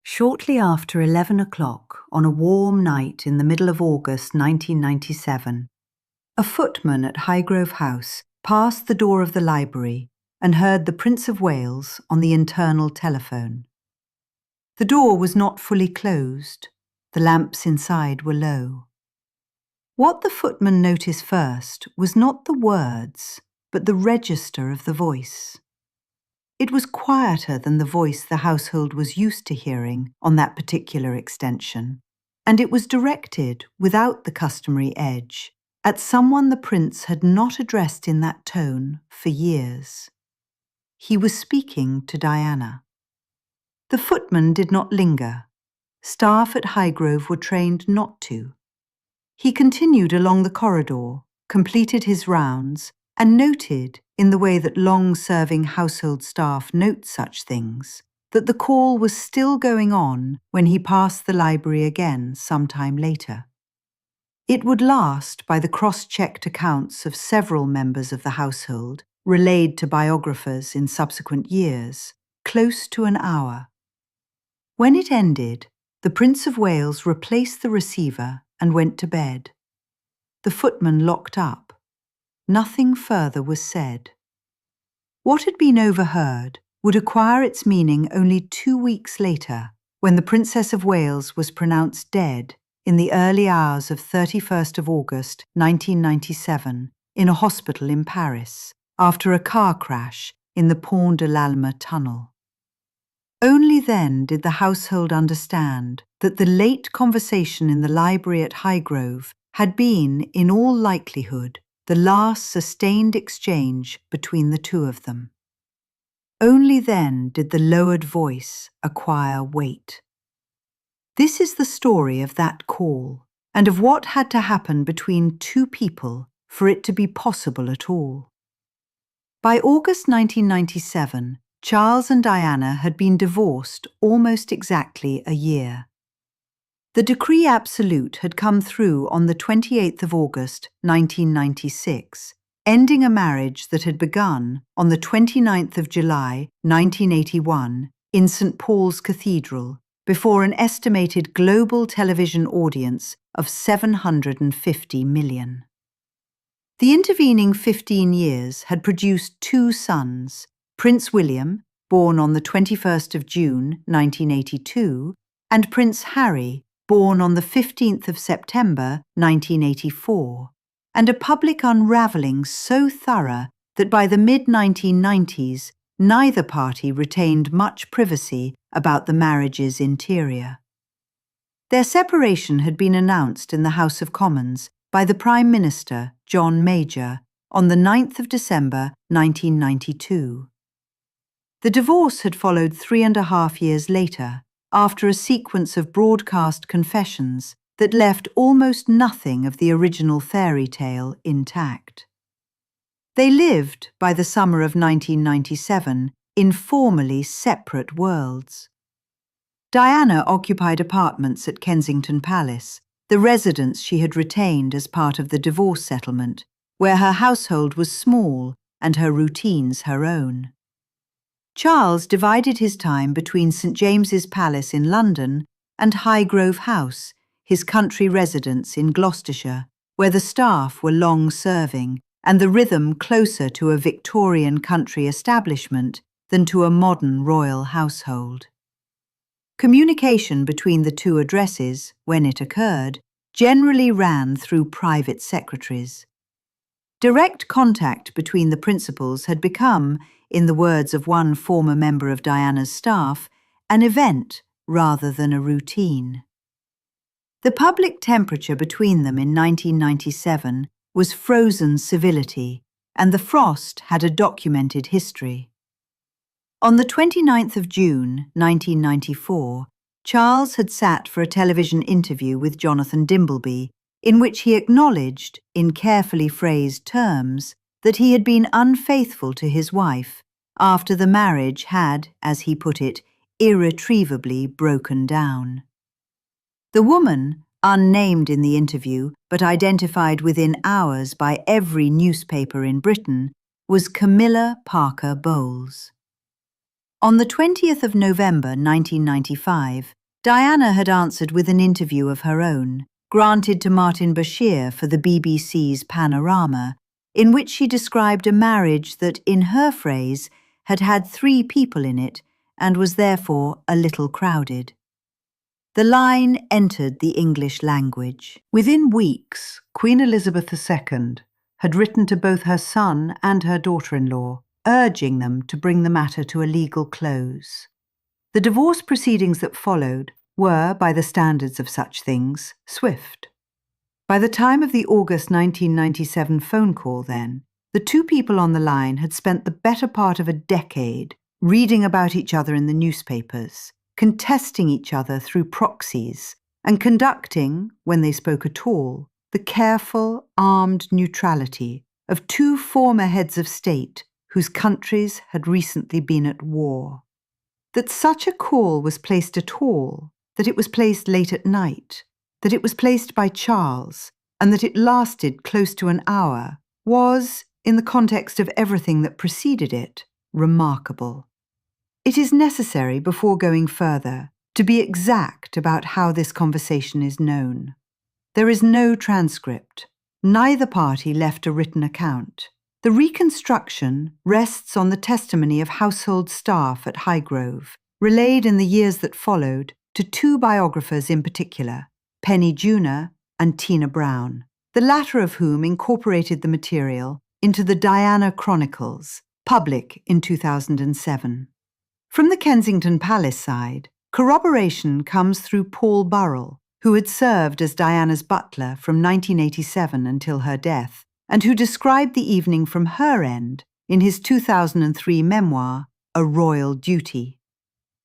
Shortly after 11 o'clock on a warm night in the middle of August 1997, a footman at Highgrove House passed the door of the library and heard the Prince of Wales on the internal telephone. The door was not fully closed. The lamps inside were low. What the footman noticed first was not the words, but the register of the voice. It was quieter than the voice the household was used to hearing on that particular extension, and it was directed, without the customary edge, at someone the prince had not addressed in that tone for years. He was speaking to Diana. The footman did not linger. Staff at Highgrove were trained not to. He continued along the corridor, completed his rounds, and noted, in the way that long-serving household staff note such things, that the call was still going on when he passed the library again some time later. It would last, by the cross-checked accounts of several members of the household, relayed to biographers in subsequent years, close to an hour. When it ended, the Prince of Wales replaced the receiver and went to bed. The footman locked up. Nothing further was said. What had been overheard would acquire its meaning only 2 weeks later, when the Princess of Wales was pronounced dead in the early hours of 31st of August 1997 in a hospital in Paris after a car crash in the Pont de l'Alma tunnel. Only then did the household understand that the late conversation in the library at Highgrove had been, in all likelihood, the last sustained exchange between the two of them. Only then did the lowered voice acquire weight. This is the story of that call, and of what had to happen between two people for it to be possible at all. By August 1997, Charles and Diana had been divorced almost exactly a year. The decree absolute had come through on the 28th of August 1996, ending a marriage that had begun on the 29th of July 1981 in St. Paul's Cathedral before an estimated global television audience of 750 million. The intervening 15 years had produced 2 sons, Prince William, born on the 21st of June 1982, and Prince Harry, born on the 15th of September 1984, and a public unravelling so thorough that by the mid-1990s neither party retained much privacy about the marriage's interior. Their separation had been announced in the House of Commons by the Prime Minister, John Major, on the 9th of December 1992. The divorce had followed 3.5 years later, after a sequence of broadcast confessions that left almost nothing of the original fairy tale intact. They lived, by the summer of 1997, in formally separate worlds. Diana occupied apartments at Kensington Palace, the residence she had retained as part of the divorce settlement, where her household was small and her routines her own. Charles divided his time between St. James's Palace in London and Highgrove House, his country residence in Gloucestershire, where the staff were long-serving and the rhythm closer to a Victorian country establishment than to a modern royal household. Communication between the two addresses, when it occurred, generally ran through private secretaries. Direct contact between the principals had become, in the words of one former member of Diana's staff, an event rather than a routine. The public temperature between them in 1997 was frozen civility, and the frost had a documented history. On the 29th of June 1994, Charles had sat for a television interview with Jonathan Dimbleby, in which he acknowledged, in carefully phrased terms, that he had been unfaithful to his wife after the marriage had, as he put it, irretrievably broken down. The woman, unnamed in the interview but identified within hours by every newspaper in Britain, was Camilla Parker Bowles. On the 20th of November 1995, Diana had answered with an interview of her own, granted to Martin Bashir for the BBC's Panorama, in which she described a marriage that, in her phrase, had had 3 people in it and was therefore a little crowded. The line entered the English language. Within weeks, Queen Elizabeth II had written to both her son and her daughter-in-law, urging them to bring the matter to a legal close. The divorce proceedings that followed were, by the standards of such things, swift. By the time of the August 1997 phone call, then, the 2 people on the line had spent the better part of a decade reading about each other in the newspapers, contesting each other through proxies, and conducting, when they spoke at all, the careful, armed neutrality of 2 former heads of state whose countries had recently been at war. That such a call was placed at all, that it was placed late at night, that it was placed by Charles, and that it lasted close to an hour, was, in the context of everything that preceded it, remarkable. It is necessary, before going further, to be exact about how this conversation is known. There is no transcript. Neither party left a written account. The reconstruction rests on the testimony of household staff at Highgrove, relayed in the years that followed to 2 biographers in particular, Penny Junor and Tina Brown, the latter of whom incorporated the material into the Diana Chronicles, public in 2007. From the Kensington Palace side, corroboration comes through Paul Burrell, who had served as Diana's butler from 1987 until her death, and who described the evening from her end in his 2003 memoir, A Royal Duty.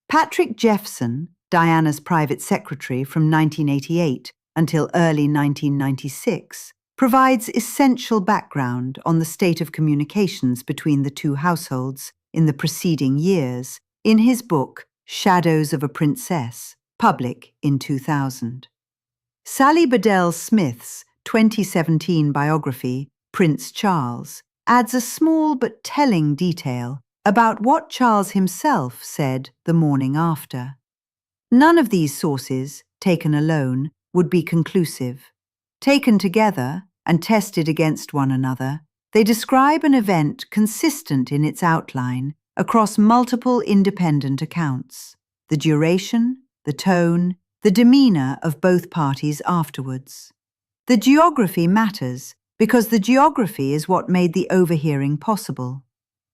Patrick Jeffson, Diana's private secretary from 1988 until early 1996, provides essential background on the state of communications between the 2 households in the preceding years in his book Shadows of a Princess, public in 2000. Sally Bedell Smith's 2017 biography, Prince Charles, adds a small but telling detail about what Charles himself said the morning after. None of these sources, taken alone, would be conclusive. Taken together and tested against one another, they describe an event consistent in its outline across multiple independent accounts, the duration, the tone, the demeanour of both parties afterwards. The geography matters because the geography is what made the overhearing possible.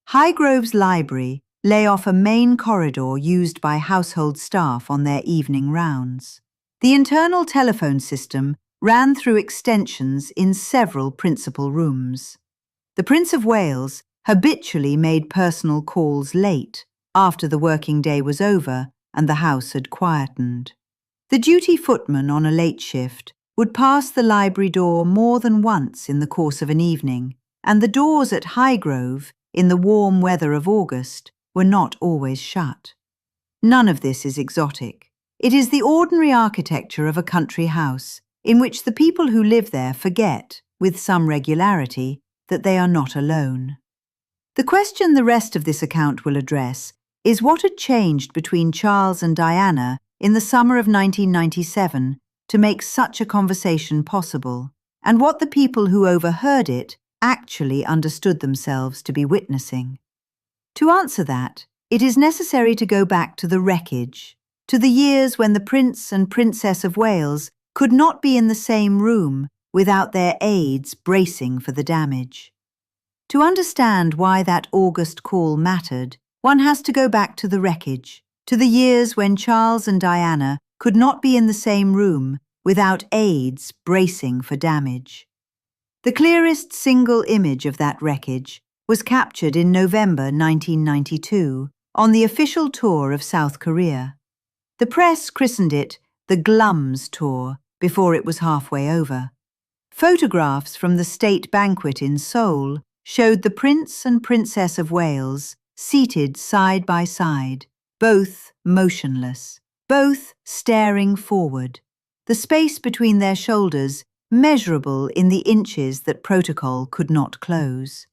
Highgrove's library lay off a main corridor used by household staff on their evening rounds. The internal telephone system ran through extensions in several principal rooms. The Prince of Wales habitually made personal calls late, after the working day was over and the house had quietened. The duty footman on a late shift would pass the library door more than once in the course of an evening, and the doors at Highgrove, in the warm weather of August, were not always shut. None of this is exotic. It is the ordinary architecture of a country house, in which the people who live there forget, with some regularity, that they are not alone. The question the rest of this account will address is what had changed between Charles and Diana in the summer of 1997 to make such a conversation possible, and what the people who overheard it actually understood themselves to be witnessing. To answer that, it is necessary to go back to the wreckage, to the years when the Prince and Princess of Wales could not be in the same room without their aides bracing for the damage. To understand why that August call mattered, one has to go back to the wreckage, to the years when Charles and Diana could not be in the same room without aides bracing for damage. The clearest single image of that wreckage was captured in November 1992 on the official tour of South Korea. The press christened it the Glums Tour before it was halfway over. Photographs from the state banquet in Seoul showed the Prince and Princess of Wales seated side by side, both motionless, both staring forward, the space between their shoulders measurable in the inches that protocol could not close.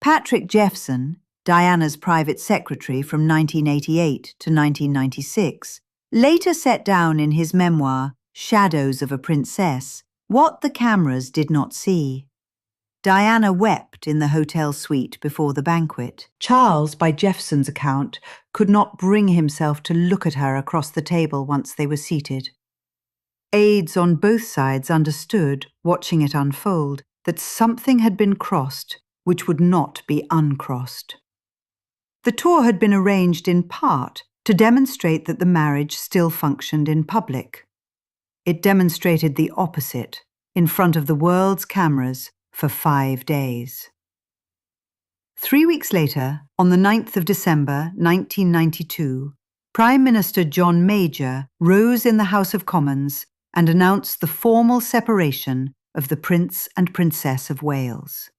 Patrick Jeffson, Diana's private secretary from 1988 to 1996, later set down in his memoir, Shadows of a Princess, what the cameras did not see. Diana wept in the hotel suite before the banquet. Charles, by Jeffson's account, could not bring himself to look at her across the table once they were seated. Aides on both sides understood, watching it unfold, that something had been crossed which would not be uncrossed. The tour had been arranged in part to demonstrate that the marriage still functioned in public. It demonstrated the opposite in front of the world's cameras for 5 days. 3 weeks later, on the 9th of December 1992, Prime Minister John Major rose in the House of Commons and announced the formal separation of the Prince and Princess of Wales.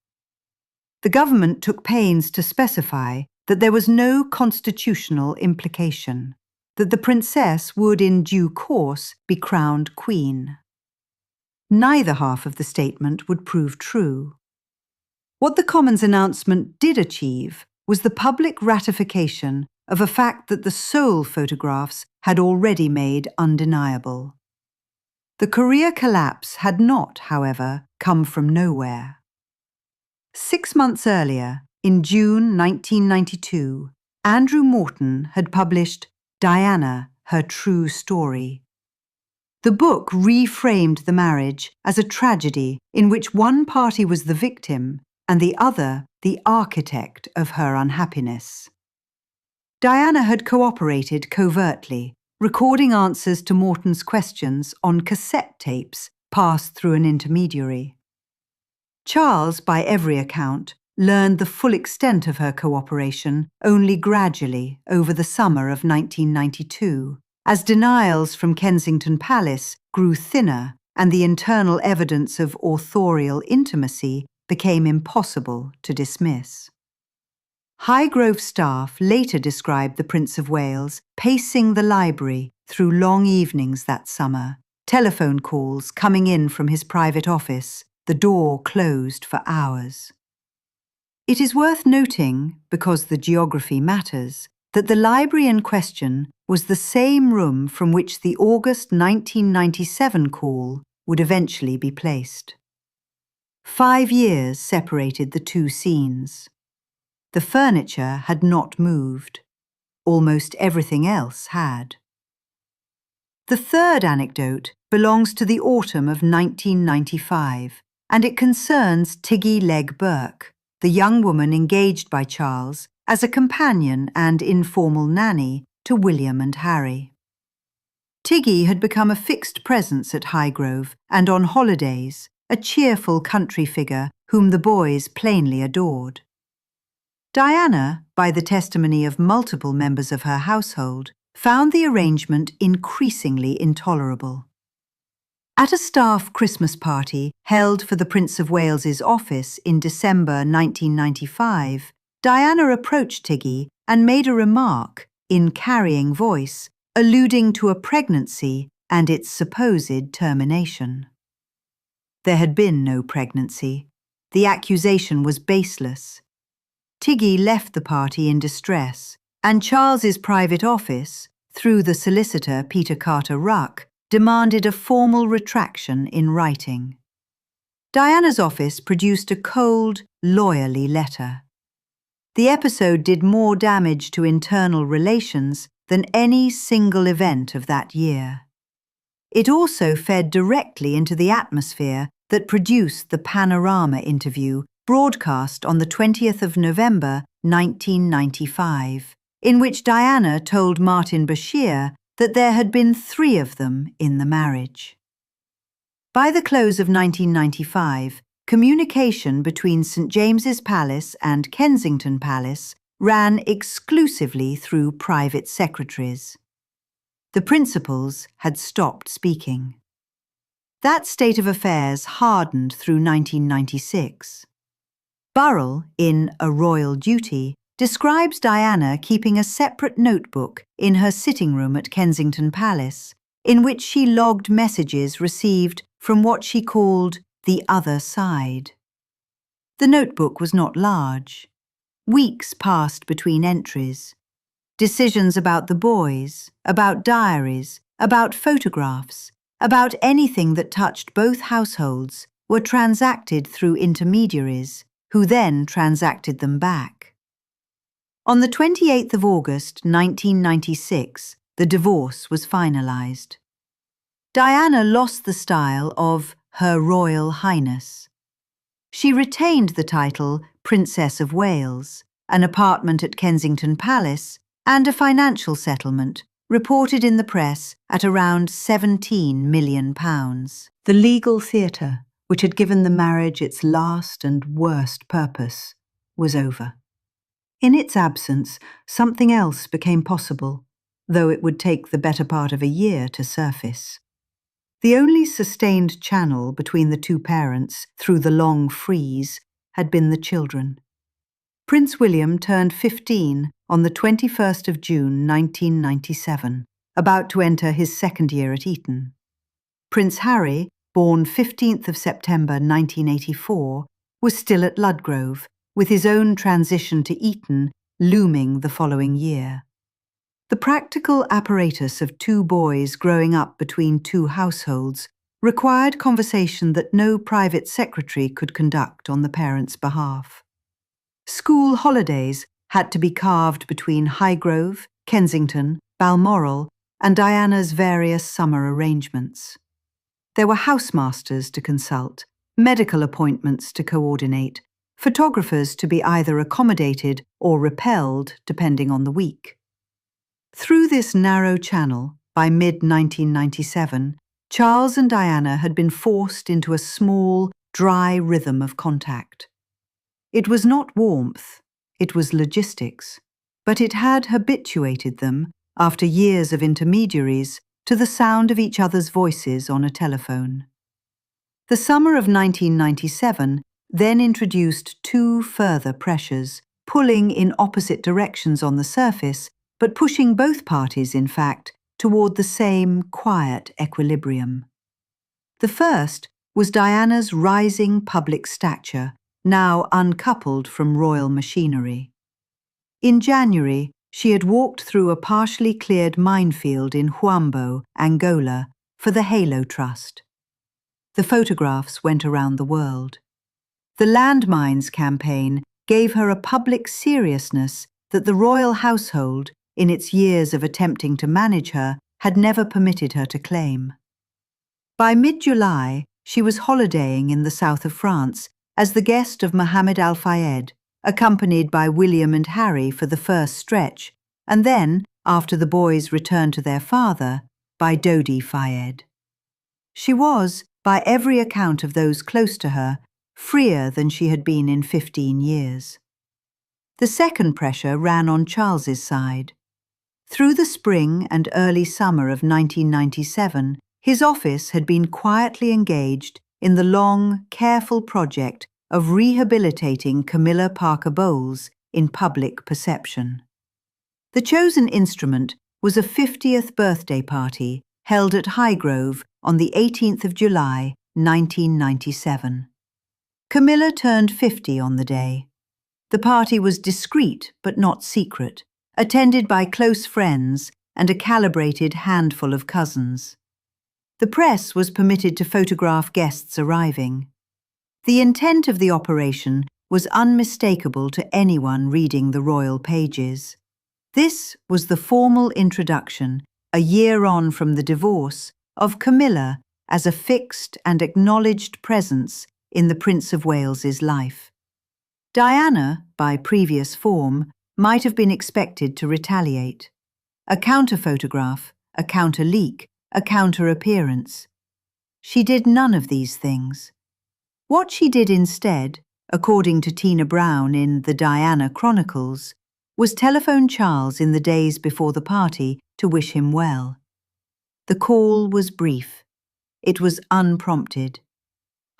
The government took pains to specify that there was no constitutional implication, that the princess would in due course be crowned queen. Neither half of the statement would prove true. What the Commons announcement did achieve was the public ratification of a fact that the Seoul photographs had already made undeniable. The Korea collapse had not, however, come from nowhere. 6 months earlier, in June 1992, Andrew Morton had published Diana, Her True Story. The book reframed the marriage as a tragedy in which one party was the victim and the other the architect of her unhappiness. Diana had cooperated covertly, recording answers to Morton's questions on cassette tapes passed through an intermediary. Charles, by every account, learned the full extent of her cooperation only gradually over the summer of 1992, as denials from Kensington Palace grew thinner and the internal evidence of authorial intimacy became impossible to dismiss. Highgrove staff later described the Prince of Wales pacing the library through long evenings that summer, telephone calls coming in from his private office, the door closed for hours. It is worth noting, because the geography matters, that the library in question was the same room from which the August 1997 call would eventually be placed. 5 years separated the two scenes. The furniture had not moved. Almost everything else had. The third anecdote belongs to the autumn of 1995, and it concerns Tiggy Legg Burke, the young woman engaged by Charles as a companion and informal nanny to William and Harry. Tiggy had become a fixed presence at Highgrove and on holidays, a cheerful country figure whom the boys plainly adored. Diana, by the testimony of multiple members of her household, found the arrangement increasingly intolerable. At a staff Christmas party held for the Prince of Wales's office in December 1995, Diana approached Tiggy and made a remark, in carrying voice, alluding to a pregnancy and its supposed termination. There had been no pregnancy. The accusation was baseless. Tiggy left the party in distress, and Charles's private office, through the solicitor Peter Carter Ruck, demanded a formal retraction in writing. Diana's office produced a cold, lawyerly letter. The episode did more damage to internal relations than any single event of that year. It also fed directly into the atmosphere that produced the Panorama interview broadcast on the 20th of November 1995, in which Diana told Martin Bashir that there had been 3 of them in the marriage. By the close of 1995, communication between St James's Palace and Kensington Palace ran exclusively through private secretaries. The principals had stopped speaking. That state of affairs hardened through 1996. Burrell, in A Royal Duty, describes Diana keeping a separate notebook in her sitting room at Kensington Palace, in which she logged messages received from what she called the other side. The notebook was not large. Weeks passed between entries. Decisions about the boys, about diaries, about photographs, about anything that touched both households were transacted through intermediaries, who then transacted them back. On the 28th of August, 1996, the divorce was finalised. Diana lost the style of Her Royal Highness. She retained the title Princess of Wales, an apartment at Kensington Palace, and a financial settlement, reported in the press at around £17 million. The legal theatre, which had given the marriage its last and worst purpose, was over. In its absence, something else became possible, though it would take the better part of a year to surface. The only sustained channel between the two parents through the long freeze had been the children. Prince William turned 15 on the 21st of June 1997, about to enter his second year at Eton. Prince Harry, born 15th of September 1984, was still at Ludgrove, with his own transition to Eton looming the following year. The practical apparatus of two boys growing up between two households required conversation that no private secretary could conduct on the parents' behalf. School holidays had to be carved between Highgrove, Kensington, Balmoral, and Diana's various summer arrangements. There were housemasters to consult, medical appointments to coordinate, photographers to be either accommodated or repelled depending on the week. Through this narrow channel, by mid-1997, Charles and Diana had been forced into a small, dry rhythm of contact. It was not warmth, it was logistics, but it had habituated them, after years of intermediaries, to the sound of each other's voices on a telephone. The summer of 1997 then introduced two further pressures, pulling in opposite directions on the surface, but pushing both parties, in fact, toward the same quiet equilibrium. The first was Diana's rising public stature, now uncoupled from royal machinery. In January, she had walked through a partially cleared minefield in Huambo, Angola, for the Halo Trust. The photographs went around the world. The landmines campaign gave her a public seriousness that the royal household, in its years of attempting to manage her, had never permitted her to claim. By mid-July, she was holidaying in the south of France as the guest of Mohammed Al Fayed, accompanied by William and Harry for the first stretch, and then, after the boys returned to their father, by Dodi Fayed. She was, by every account of those close to her, freer than she had been in 15 years. The second pressure ran on Charles's side. Through the spring and early summer of 1997, his office had been quietly engaged in the long, careful project of rehabilitating Camilla Parker Bowles in public perception. The chosen instrument was a 50th birthday party held at Highgrove on the 18th of July, 1997. Camilla turned 50 on the day. The party was discreet but not secret, attended by close friends and a calibrated handful of cousins. The press was permitted to photograph guests arriving. The intent of the operation was unmistakable to anyone reading the royal pages. This was the formal introduction, a year on from the divorce, of Camilla as a fixed and acknowledged presence in the Prince of Wales's life. Diana, by previous form, might have been expected to retaliate. A counter-photograph, a counter-leak, a counter-appearance. She did none of these things. What she did instead, according to Tina Brown in The Diana Chronicles, was telephone Charles in the days before the party to wish him well. The call was brief. It was unprompted.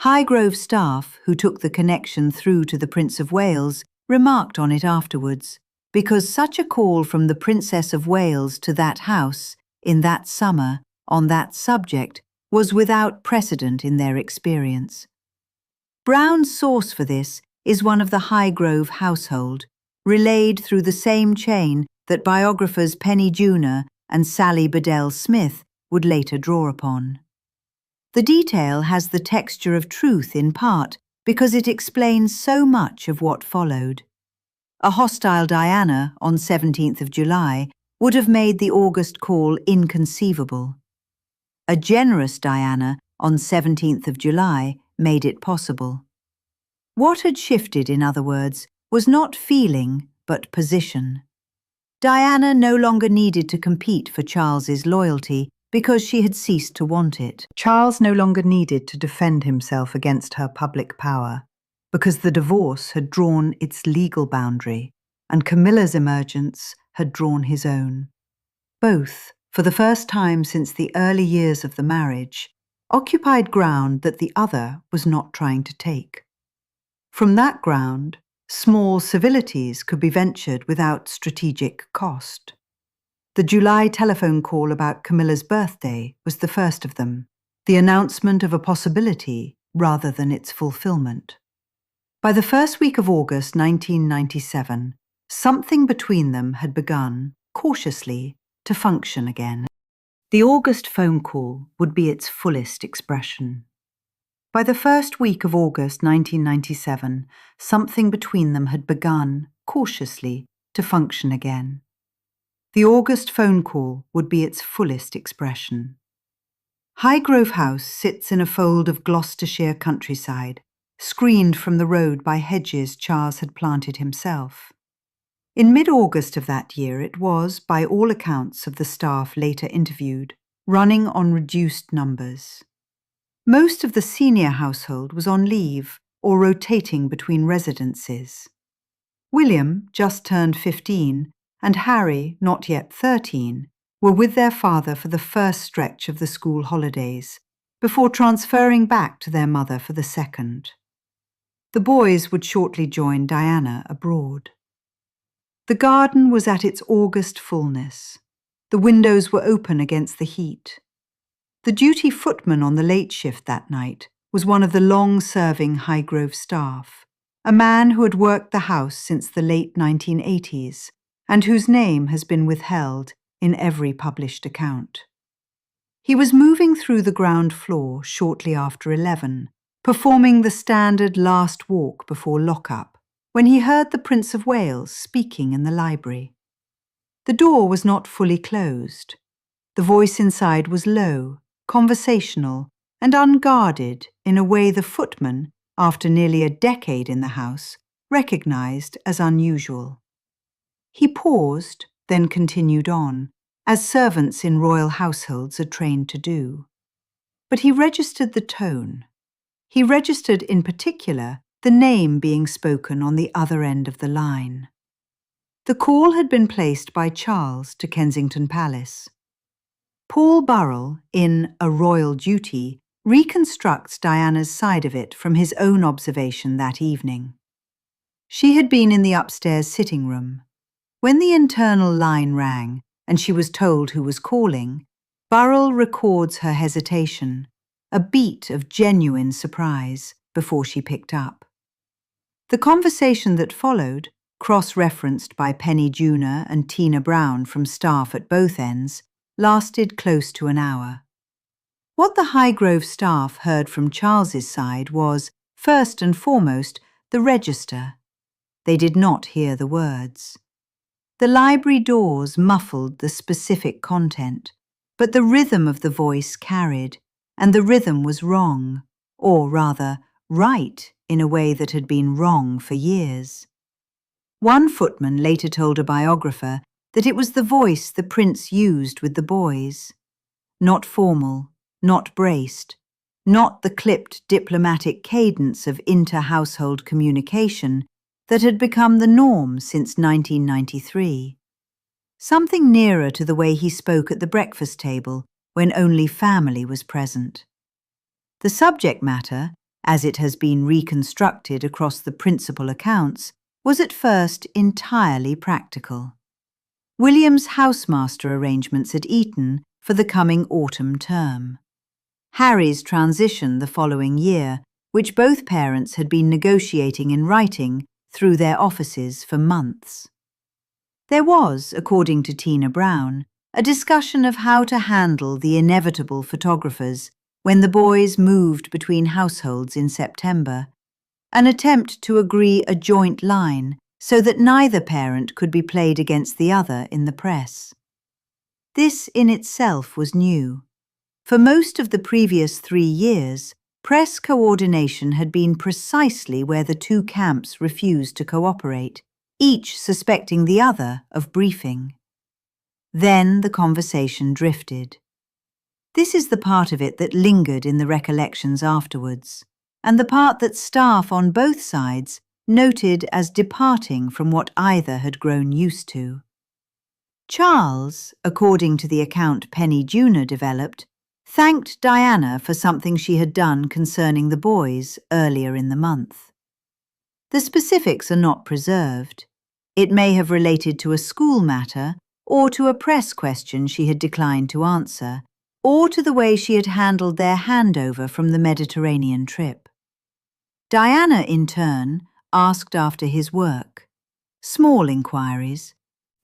Highgrove staff, who took the connection through to the Prince of Wales, remarked on it afterwards, because such a call from the Princess of Wales to that house, in that summer, on that subject, was without precedent in their experience. Brown's source for this is one of the Highgrove household, relayed through the same chain that biographers Penny Junor and Sally Bedell Smith would later draw upon. The detail has the texture of truth in part because it explains so much of what followed. A hostile Diana on 17th of July would have made the August call inconceivable. A generous Diana on 17th of July made it possible. What had shifted, in other words, was not feeling, but position. Diana no longer needed to compete for Charles's loyalty because she had ceased to want it. Charles no longer needed to defend himself against her public power because the divorce had drawn its legal boundary and Camilla's emergence had drawn his own. Both, for the first time since the early years of the marriage, occupied ground that the other was not trying to take. From that ground, small civilities could be ventured without strategic cost. The July telephone call about Camilla's birthday was the first of them, the announcement of a possibility rather than its fulfillment. By the first week of August 1997, something between them had begun, cautiously, to function again. The August phone call would be its fullest expression. By the first week of August 1997, something between them had begun, cautiously, to function again. The August phone call would be its fullest expression. Highgrove House sits in a fold of Gloucestershire countryside, screened from the road by hedges Charles had planted himself. In mid-August of that year it was, by all accounts of the staff later interviewed, running on reduced numbers. Most of the senior household was on leave or rotating between residences. William, just turned 15, and Harry, not yet 13, were with their father for the first stretch of the school holidays, before transferring back to their mother for the second. The boys would shortly join Diana abroad. The garden was at its August fullness. The windows were open against the heat. The duty footman on the late shift that night was one of the long-serving Highgrove staff, a man who had worked the house since the late 1980s, and whose name has been withheld in every published account. He was moving through the ground floor shortly after 11, performing the standard last walk before lock-up, when he heard the Prince of Wales speaking in the library. The door was not fully closed. The voice inside was low, conversational, and unguarded in a way the footman, after nearly a decade in the house, recognized as unusual. He paused, then continued on, as servants in royal households are trained to do. But he registered the tone. He registered, in particular, the name being spoken on the other end of the line. The call had been placed by Charles to Kensington Palace. Paul Burrell, in A Royal Duty, reconstructs Diana's side of it from his own observation that evening. She had been in the upstairs sitting room. When the internal line rang and she was told who was calling, Burrell records her hesitation, a beat of genuine surprise, before she picked up. The conversation that followed, cross-referenced by Penny Junor and Tina Brown from staff at both ends, lasted close to an hour. What the Highgrove staff heard from Charles's side was, first and foremost, the register. They did not hear the words. The library doors muffled the specific content, but the rhythm of the voice carried, and the rhythm was wrong, or rather, right in a way that had been wrong for years. One footman later told a biographer that it was the voice the prince used with the boys. Not formal, not braced, not the clipped diplomatic cadence of inter-household communication that had become the norm since 1993. Something nearer to the way he spoke at the breakfast table when only family was present. The subject matter, as it has been reconstructed across the principal accounts, was at first entirely practical. William's housemaster arrangements at Eton for the coming autumn term. Harry's transition the following year, which both parents had been negotiating in writing through their offices for months. There was, according to Tina Brown, a discussion of how to handle the inevitable photographers when the boys moved between households in September, an attempt to agree a joint line so that neither parent could be played against the other in the press. This in itself was new. For most of the previous 3 years, press coordination had been precisely where the two camps refused to cooperate, each suspecting the other of briefing. Then the conversation drifted. This is the part of it that lingered in the recollections afterwards, and the part that staff on both sides noted as departing from what either had grown used to. Charles, according to the account Penny Junior developed, thanked Diana for something she had done concerning the boys earlier in the month. The specifics are not preserved. It may have related to a school matter, or to a press question she had declined to answer, or to the way she had handled their handover from the Mediterranean trip. Diana, in turn, asked after his work. Small inquiries,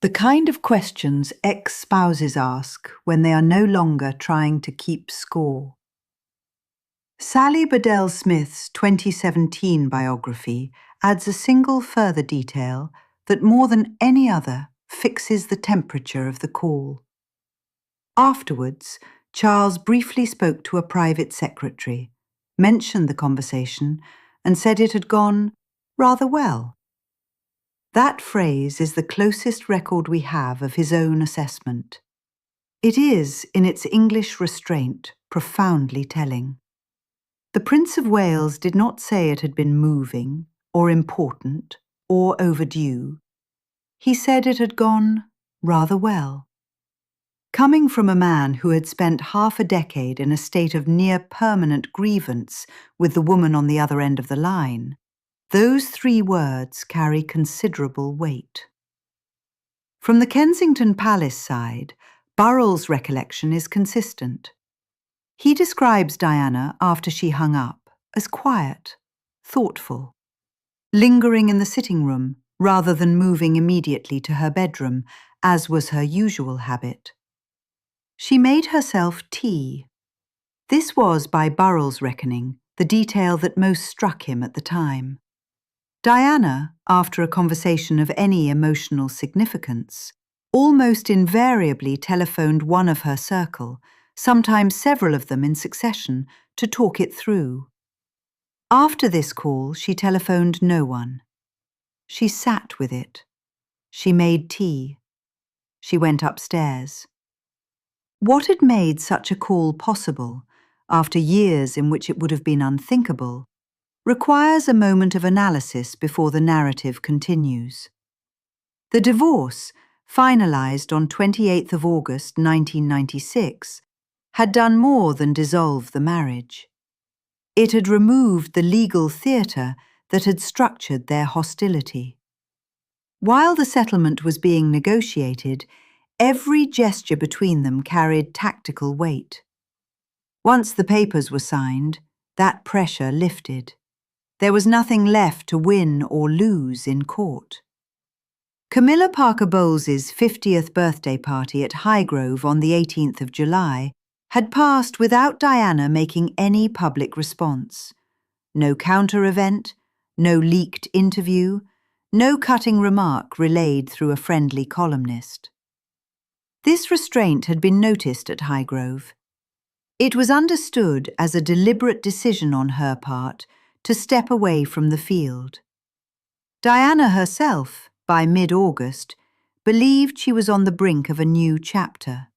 the kind of questions ex-spouses ask when they are no longer trying to keep score. Sally Bedell Smith's 2017 biography adds a single further detail that more than any other fixes the temperature of the call. Afterwards, Charles briefly spoke to a private secretary, mentioned the conversation, and said it had gone rather well. That phrase is the closest record we have of his own assessment. It is, in its English restraint, profoundly telling. The Prince of Wales did not say it had been moving, or important, or overdue. He said it had gone rather well. Coming from a man who had spent half a decade in a state of near-permanent grievance with the woman on the other end of the line, those 3 words carry considerable weight. From the Kensington Palace side, Burrell's recollection is consistent. He describes Diana after she hung up as quiet, thoughtful, lingering in the sitting room rather than moving immediately to her bedroom, as was her usual habit. She made herself tea. This was, by Burrell's reckoning, the detail that most struck him at the time. Diana, after a conversation of any emotional significance, almost invariably telephoned one of her circle, sometimes several of them in succession, to talk it through. After this call, she telephoned no one. She sat with it. She made tea. She went upstairs. What had made such a call possible, after years in which it would have been unthinkable, requires a moment of analysis before the narrative continues. The divorce, finalised on 28th of August 1996, had done more than dissolve the marriage. It had removed the legal theatre that had structured their hostility. While the settlement was being negotiated, every gesture between them carried tactical weight. Once the papers were signed, that pressure lifted. There was nothing left to win or lose in court. Camilla Parker Bowles's 50th birthday party at Highgrove on the 18th of July had passed without Diana making any public response. No counter-event, no leaked interview, no cutting remark relayed through a friendly columnist. This restraint had been noticed at Highgrove. It was understood as a deliberate decision on her part to step away from the field. Diana herself, by mid-August, believed she was on the brink of a new chapter.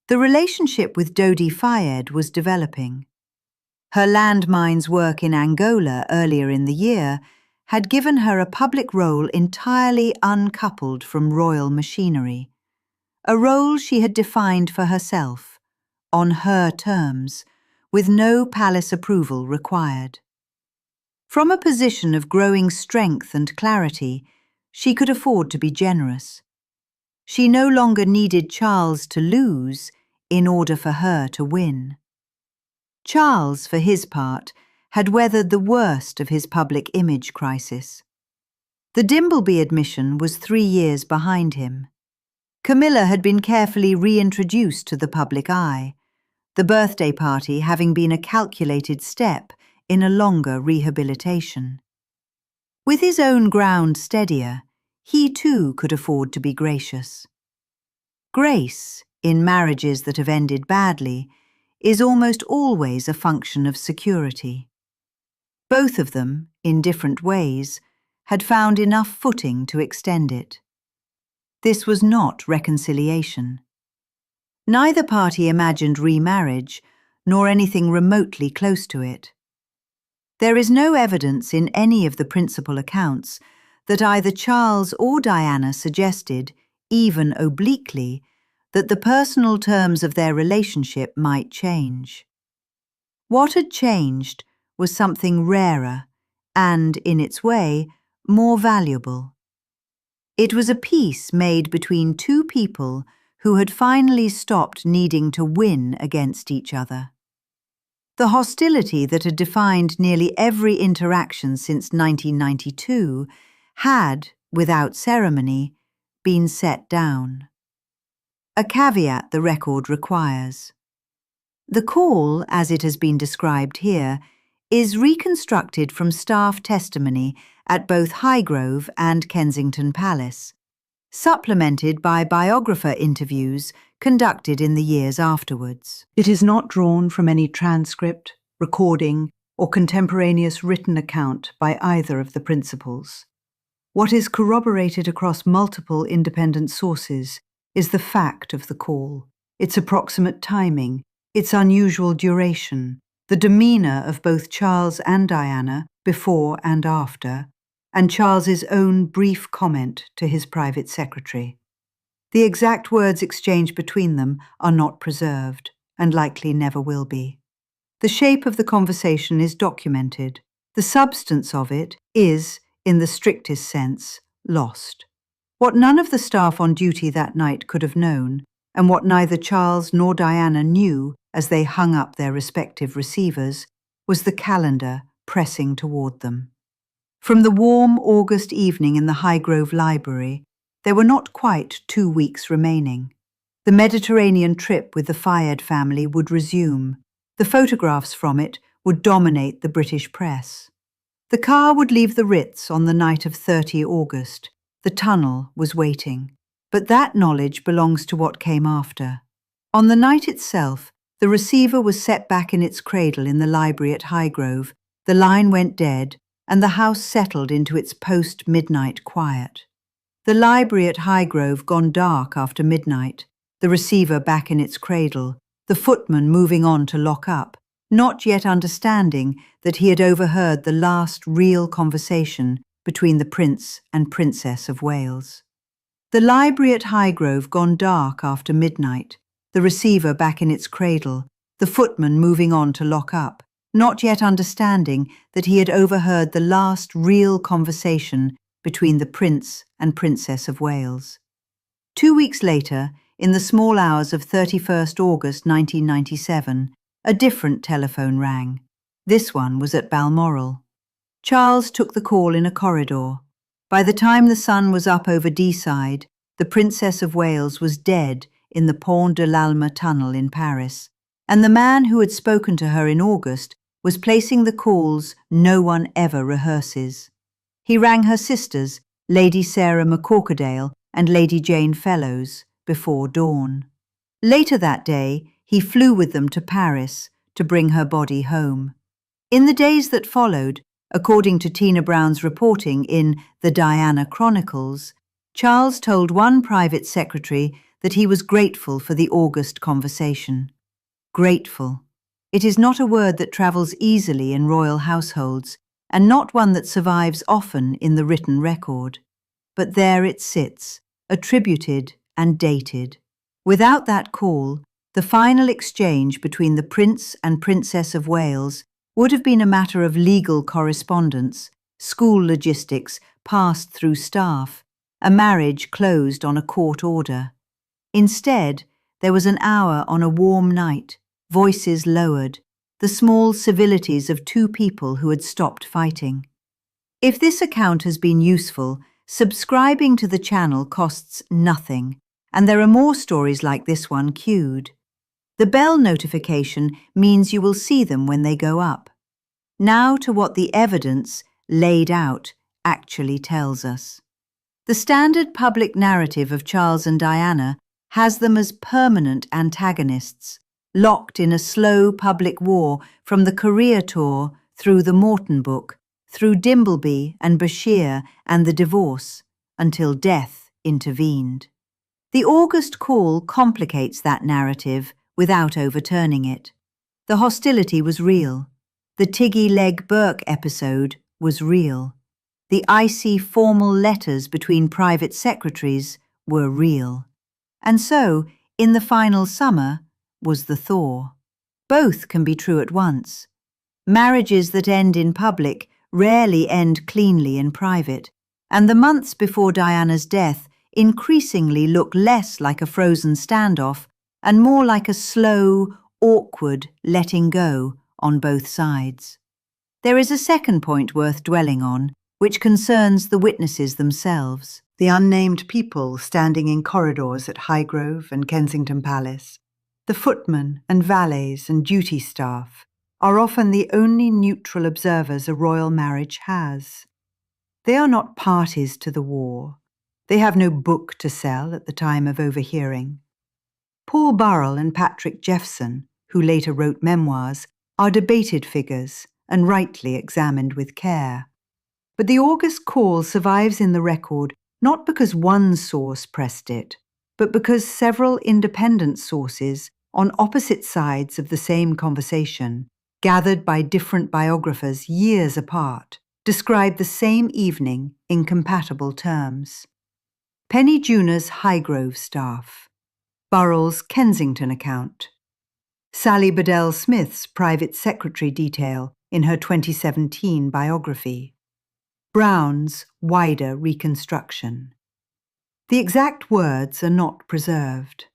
The relationship with Dodi Fayed was developing. Her landmines work in Angola earlier in the year had given her a public role entirely uncoupled from royal machinery, a role she had defined for herself, on her terms, with no palace approval required. From a position of growing strength and clarity, she could afford to be generous. She no longer needed Charles to lose in order for her to win. Charles, for his part, had weathered the worst of his public image crisis. The Dimbleby admission was 3 years behind him. Camilla had been carefully reintroduced to the public eye, the birthday party having been a calculated step in a longer rehabilitation. With his own ground steadier, he too could afford to be gracious. Grace, in marriages that have ended badly, is almost always a function of security. Both of them, in different ways, had found enough footing to extend it. This was not reconciliation. Neither party imagined remarriage, nor anything remotely close to it. There is no evidence in any of the principal accounts that either Charles or Diana suggested, even obliquely, that the personal terms of their relationship might change. What had changed was something rarer and, in its way, more valuable. It was a peace made between two people who had finally stopped needing to win against each other. The hostility that had defined nearly every interaction since 1992 had, without ceremony, been set down. A caveat the record requires. The call, as it has been described here, is reconstructed from staff testimony at both Highgrove and Kensington Palace, supplemented by biographer interviews conducted in the years afterwards. It is not drawn from any transcript, recording, or contemporaneous written account by either of the principals. What is corroborated across multiple independent sources is the fact of the call, its approximate timing, its unusual duration, the demeanour of both Charles and Diana before and after, and Charles's own brief comment to his private secretary. The exact words exchanged between them are not preserved, and likely never will be. The shape of the conversation is documented. The substance of it is, in the strictest sense, lost. What none of the staff on duty that night could have known, and what neither Charles nor Diana knew as they hung up their respective receivers, was the calendar pressing toward them. From the warm August evening in the Highgrove Library, there were not quite 2 weeks remaining. The Mediterranean trip with the Fayed family would resume. The photographs from it would dominate the British press. The car would leave the Ritz on the night of 30 August. The tunnel was waiting. But that knowledge belongs to what came after. On the night itself, the receiver was set back in its cradle in the library at Highgrove, the line went dead, and the house settled into its post-midnight quiet. The library at Highgrove gone dark after midnight, the receiver back in its cradle, the footman moving on to lock up, not yet understanding that he had overheard the last real conversation between the Prince and Princess of Wales. The library at Highgrove gone dark after midnight, the receiver back in its cradle, the footman moving on to lock up, not yet understanding that he had overheard the last real conversation between the Prince and Princess of Wales. 2 weeks later, in the small hours of 31st August 1997, a different telephone rang. This one was at Balmoral. Charles took the call in a corridor. By the time the sun was up over Deeside, the Princess of Wales was dead in the Pont de l'Alma tunnel in Paris, and the man who had spoken to her in August was placing the calls no one ever rehearses. He rang her sisters, Lady Sarah McCorquodale and Lady Jane Fellows, before dawn. Later that day, he flew with them to Paris to bring her body home. In the days that followed, according to Tina Brown's reporting in The Diana Chronicles, Charles told one private secretary that he was grateful for the August conversation. Grateful. It is not a word that travels easily in royal households, and not one that survives often in the written record. But there it sits, attributed and dated. Without that call, the final exchange between the Prince and Princess of Wales would have been a matter of legal correspondence, school logistics passed through staff, a marriage closed on a court order. Instead, there was an hour on a warm night, voices lowered, the small civilities of two people who had stopped fighting. If this account has been useful, subscribing to the channel costs nothing, and there are more stories like this one queued. The bell notification means you will see them when they go up. Now to what the evidence, laid out, actually tells us. The standard public narrative of Charles and Diana has them as permanent antagonists, locked in a slow public war from the career tour through the Morton book, through Dimbleby and Bashir and the divorce, until death intervened. The August call complicates that narrative without overturning it. The hostility was real. The Tiggy Leg Burke episode was real. The icy formal letters between private secretaries were real. And so, in the final summer, was the thaw. Both can be true at once. Marriages that end in public rarely end cleanly in private, and the months before Diana's death increasingly look less like a frozen standoff and more like a slow, awkward letting go on both sides. There is a second point worth dwelling on, which concerns the witnesses themselves. The unnamed people standing in corridors at Highgrove and Kensington Palace, the footmen and valets and duty staff, are often the only neutral observers a royal marriage has. They are not parties to the war. They have no book to sell at the time of overhearing. Paul Burrell and Patrick Jeffson, who later wrote memoirs, are debated figures and rightly examined with care. But the August call survives in the record not because one source pressed it, but because several independent sources on opposite sides of the same conversation, gathered by different biographers years apart, describe the same evening in compatible terms. Penny Junor's Highgrove staff, Burrell's Kensington account, Sally Bedell Smith's private secretary detail in her 2017 biography, Brown's wider reconstruction. The exact words are not preserved.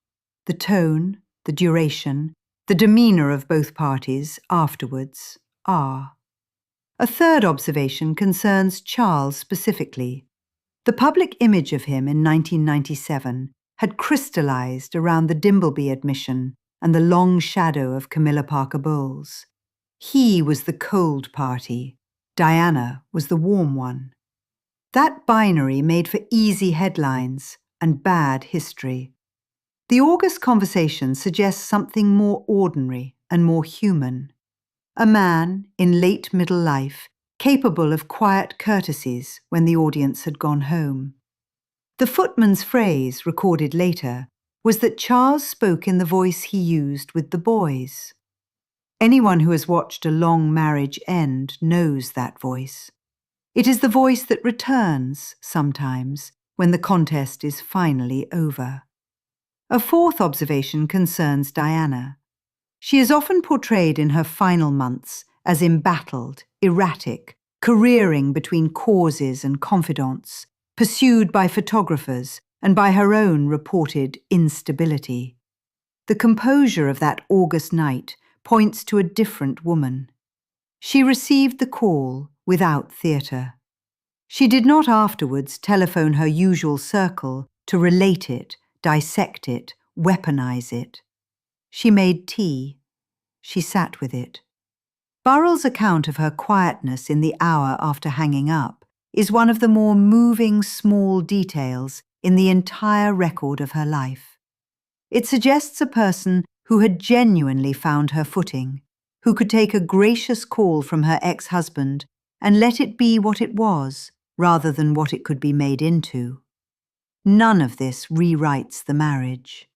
The tone, the duration, the demeanour of both parties afterwards are. A third observation concerns Charles specifically. The public image of him in 1997 had crystallised around the Dimbleby admission and the long shadow of Camilla Parker Bowles. He was the cold party. Diana was the warm one. That binary made for easy headlines and bad history. The August conversation suggests something more ordinary and more human. A man in late middle life, capable of quiet courtesies when the audience had gone home. The footman's phrase, recorded later, was that Charles spoke in the voice he used with the boys. Anyone who has watched a long marriage end knows that voice. It is the voice that returns, sometimes, when the contest is finally over. A fourth observation concerns Diana. She is often portrayed in her final months as embattled, erratic, careering between causes and confidants, pursued by photographers and by her own reported instability. The composure of that August night points to a different woman. She received the call without theatre. She did not afterwards telephone her usual circle to relate it, dissect it, weaponize it. She made tea. She sat with it. Burrell's account of her quietness in the hour after hanging up is one of the more moving small details in the entire record of her life. It suggests a person who had genuinely found her footing, who could take a gracious call from her ex-husband and let it be what it was, rather than what it could be made into. None of this rewrites the marriage.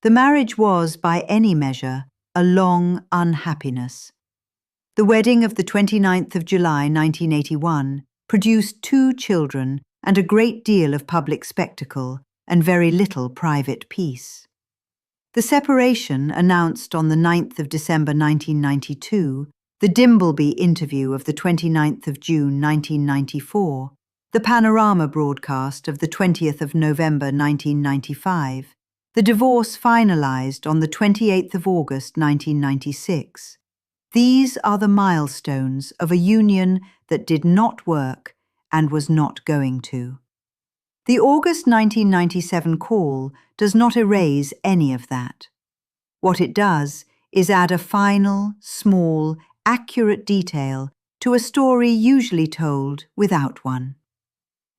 The marriage was, by any measure, a long unhappiness. The wedding of the 29th of July 1981 produced 2 children and a great deal of public spectacle and very little private peace. The separation, announced on the 9th of December 1992, the Dimbleby interview of the 29th of June 1994, the Panorama broadcast of the 20th of November 1995, the divorce finalised on the 28th of August 1996. These are the milestones of a union that did not work and was not going to. The August 1997 call does not erase any of that. What it does is add a final, small, accurate detail to a story usually told without one.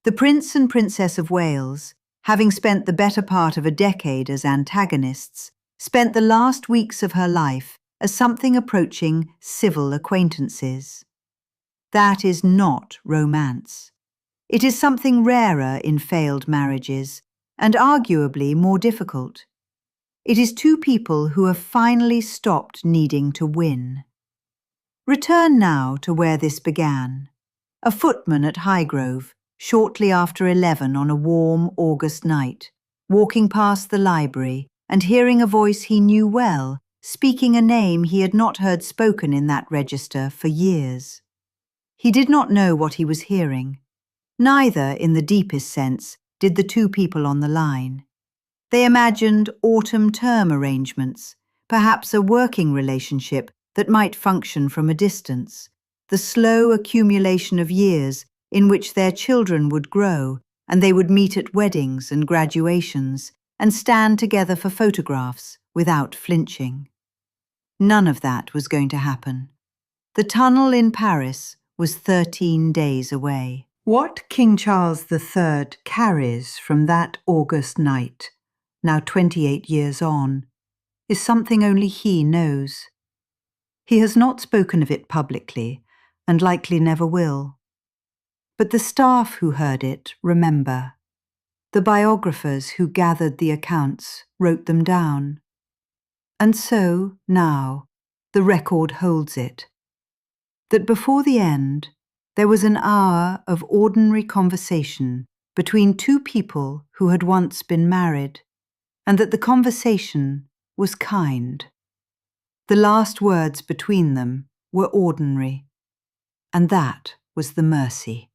The Prince and Princess of Wales, having spent the better part of a decade as antagonists, spent the last weeks of her life as something approaching civil acquaintances. That is not romance. It is something rarer in failed marriages, and arguably more difficult. It is two people who have finally stopped needing to win. Return now to where this began. A footman at Highgrove, shortly after 11 on a warm August night, walking past the library and hearing a voice he knew well, speaking a name he had not heard spoken in that register for years. He did not know what he was hearing. Neither, in the deepest sense, did the two people on the line. They imagined autumn-term arrangements, perhaps a working relationship that might function from a distance, the slow accumulation of years in which their children would grow and they would meet at weddings and graduations and stand together for photographs without flinching. None of that was going to happen. The tunnel in Paris was 13 days away. What King Charles III carries from that August night, now 28 years on, is something only he knows. He has not spoken of it publicly, and likely never will. But the staff who heard it remember. The biographers who gathered the accounts wrote them down. And so, now, the record holds it. That before the end, there was an hour of ordinary conversation between two people who had once been married, and that the conversation was kind. The last words between them were ordinary, and that was the mercy.